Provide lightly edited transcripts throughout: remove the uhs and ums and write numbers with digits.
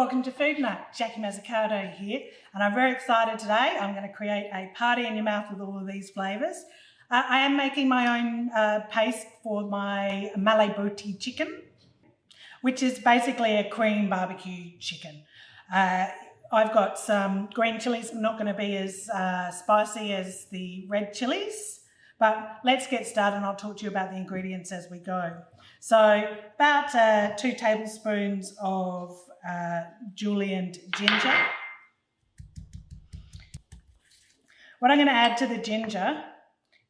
Welcome to Foodnutt. Jackie Mazzucato here, and I'm very excited today. I'm going to create a party in your mouth with all of these flavours. I am making my own paste for my Malai Boti chicken, which is basically a cream barbecue chicken. I've got some green chilies, not going to be as spicy as the red chilies, but let's get started and I'll talk to you about the ingredients as we go. So about 2 tablespoons of julienned ginger. What I'm going to add to the ginger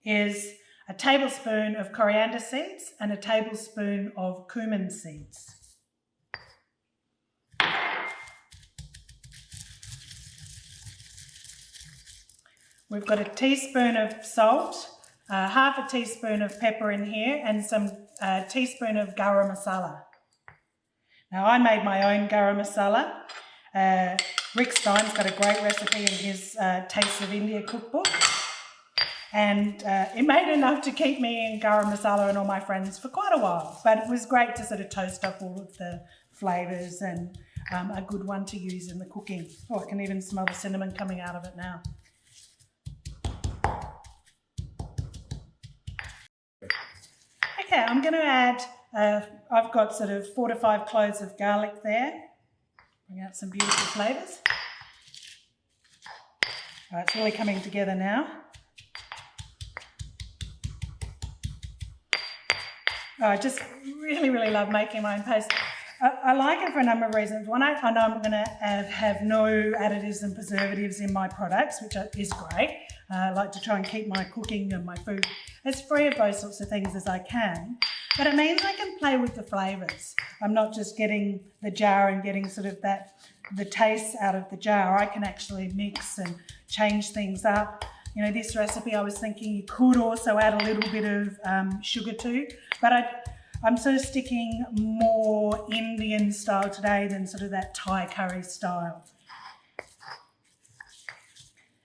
is a tablespoon of coriander seeds and a tablespoon of cumin seeds. We've got a teaspoon of salt, half a teaspoon of pepper in here, and some teaspoon of garam masala. Now I made my own garam masala. Rick Stein's got a great recipe in his Tastes of India cookbook. And it made enough to keep me in garam masala and all my friends for quite a while. But it was great to sort of toast up all of the flavours and a good one to use in the cooking. Oh, I can even smell the cinnamon coming out of it now. Okay, I'm going to add, I've got sort of 4 to 5 cloves of garlic there. Bring out some beautiful flavours. All right, it's really coming together now. Oh, I just really love making my own paste. I like it for a number of reasons. One, I know I'm going to have no additives and preservatives in my products, which is great. I like to try and keep my cooking and my food as free of those sorts of things as I can. But it means I can play with the flavours. I'm not just getting the jar and getting sort of the taste out of the jar. I can actually mix and change things up. You know, this recipe I was thinking you could also add a little bit of sugar to, but I'm sort of sticking more Indian style today than sort of that Thai curry style.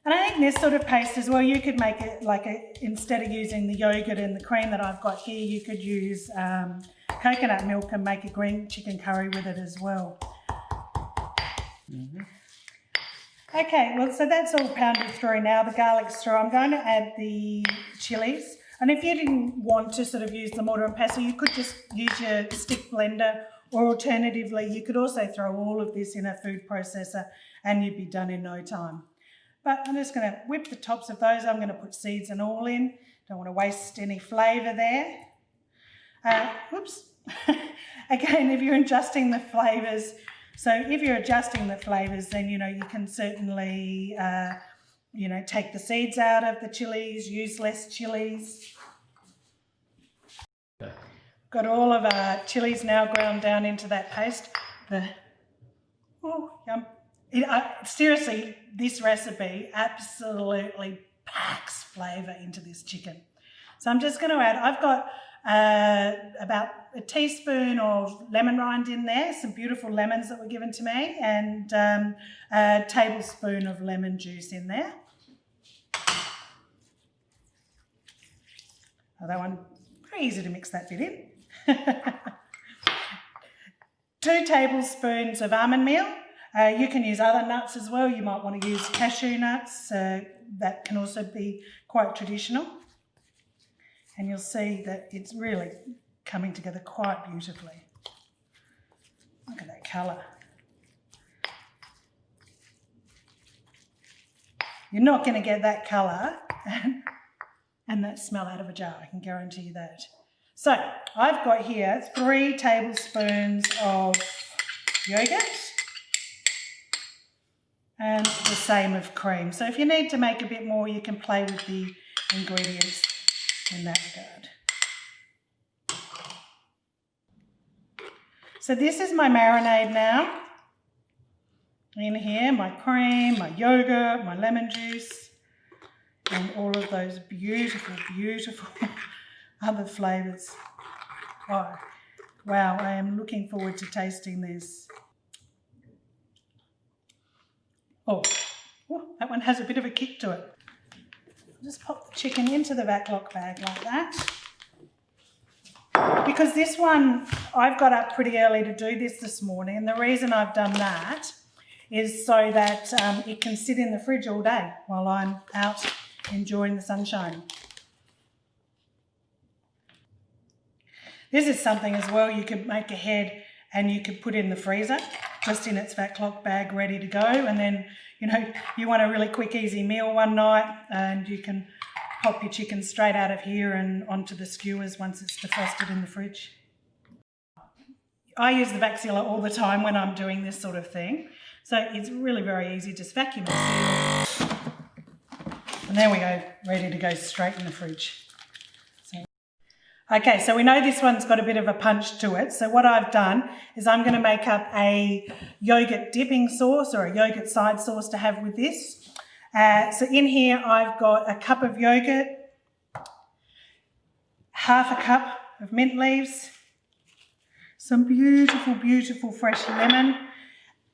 And I think this sort of paste as well, you could make it like instead of using the yogurt and the cream that I've got here, you could use coconut milk and make a green chicken curry with it as well. Okay, well, so that's all pounded through now, the garlic's through. I'm going to add the chilies. And if you didn't want to sort of use the mortar and pestle, you could just use your stick blender, or alternatively, you could also throw all of this in a food processor and you'd be done in no time. But I'm just going to whip the tops of those. I'm going to put seeds and all in. Don't want to waste any flavour there. Whoops. Again, if you're adjusting the flavours, so if you're adjusting the flavours, then, you know, you can certainly, you know, take the seeds out of the chilies, use less chilies. Got all of our chilies now ground down into that paste. Oh, yum. Seriously, this recipe absolutely packs flavour into this chicken. So I'm just going to add, I've got about a teaspoon of lemon rind in there, some beautiful lemons that were given to me, and a tablespoon of lemon juice in there. Oh, that one, very easy to mix that bit in. 2 tablespoons of almond meal. You can use other nuts as well. You might want to use cashew nuts. That can also be quite traditional. And you'll see that it's really coming together quite beautifully. Look at that colour. You're not going to get that colour and that smell out of a jar, I can guarantee you that. So I've got here 3 tablespoons of yogurt and the same of cream. So if you need to make a bit more, you can play with the ingredients in that regard. So this is my marinade now. In here, my cream, my yogurt, my lemon juice, and all of those beautiful other flavours. Oh, wow, I am looking forward to tasting this. Oh, that one has a bit of a kick to it. Just pop the chicken into the backlock bag like that. because this one, I've got up pretty early to do this morning, and the reason I've done that is so that it can sit in the fridge all day while I'm out enjoying the sunshine. This is something as well you could make ahead and you could put in the freezer, just in its fat clock bag, ready to go. And then, you know, you want a really quick, easy meal one night, and you can pop your chicken straight out of here and onto the skewers once it's defrosted in the fridge. I use the vac sealer all the time when I'm doing this sort of thing. So it's really very easy, just vacuum and seal. And there we go, ready to go straight in the fridge. Okay, so we know this one's got a bit of a punch to it. So what I've done is I'm going to make up a yogurt dipping sauce or a yogurt side sauce to have with this. So in here I've got a cup of yogurt, half a cup of mint leaves, some beautiful, beautiful fresh lemon,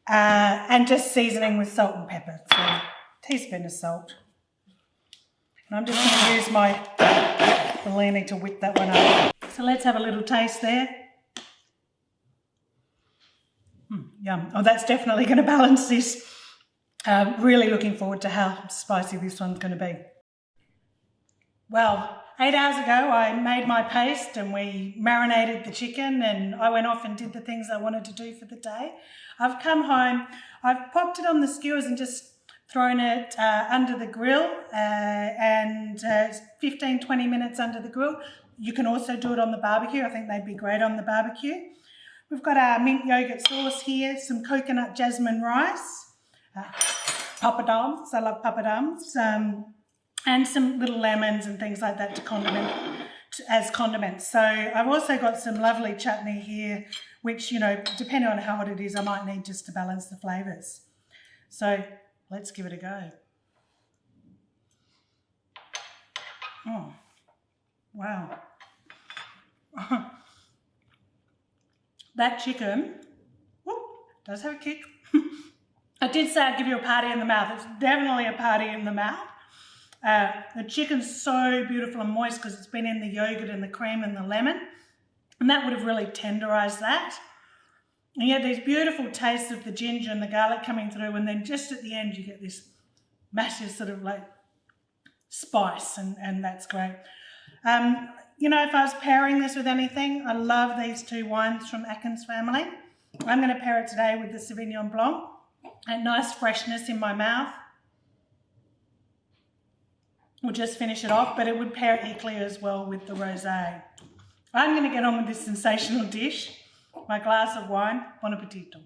and just seasoning with salt and pepper. So a teaspoon of salt. And I'm just going to use my Malai to whip that one up. So let's have a little taste there. Yum. Oh, that's definitely going to balance this. Really looking forward to how spicy this one's going to be. Well, 8 hours ago I made my paste and we marinated the chicken, and I went off and did the things I wanted to do for the day. I've come home, I've popped it on the skewers and just thrown it under the grill, and 15-20 minutes under the grill. You can also do it on the barbecue. I think they'd be great on the barbecue. We've got our mint yogurt sauce here, some coconut jasmine rice, papadums, I love papadums, and some little lemons and things like that to condiment as condiments. So I've also got some lovely chutney here, which, you know, depending on how hot it is, I might need just to balance the flavours. So let's give it a go. Oh, wow. That chicken, does have a kick. I did say I'd give you a party in the mouth. It's definitely a party in the mouth. The chicken's so beautiful and moist because it's been in the yogurt and the cream and the lemon, and that would have really tenderised that. And you get these beautiful tastes of the ginger and the garlic coming through, and then just at the end you get this massive sort of like spice, and that's great. You know, if I was pairing this with anything, I love these two wines from Atkins family. I'm going to pair it today with the Sauvignon Blanc. A nice freshness in my mouth. We'll just finish it off, but it would pair equally as well with the rosé. I'm going to get on with this sensational dish, my glass of wine. Buon appetito.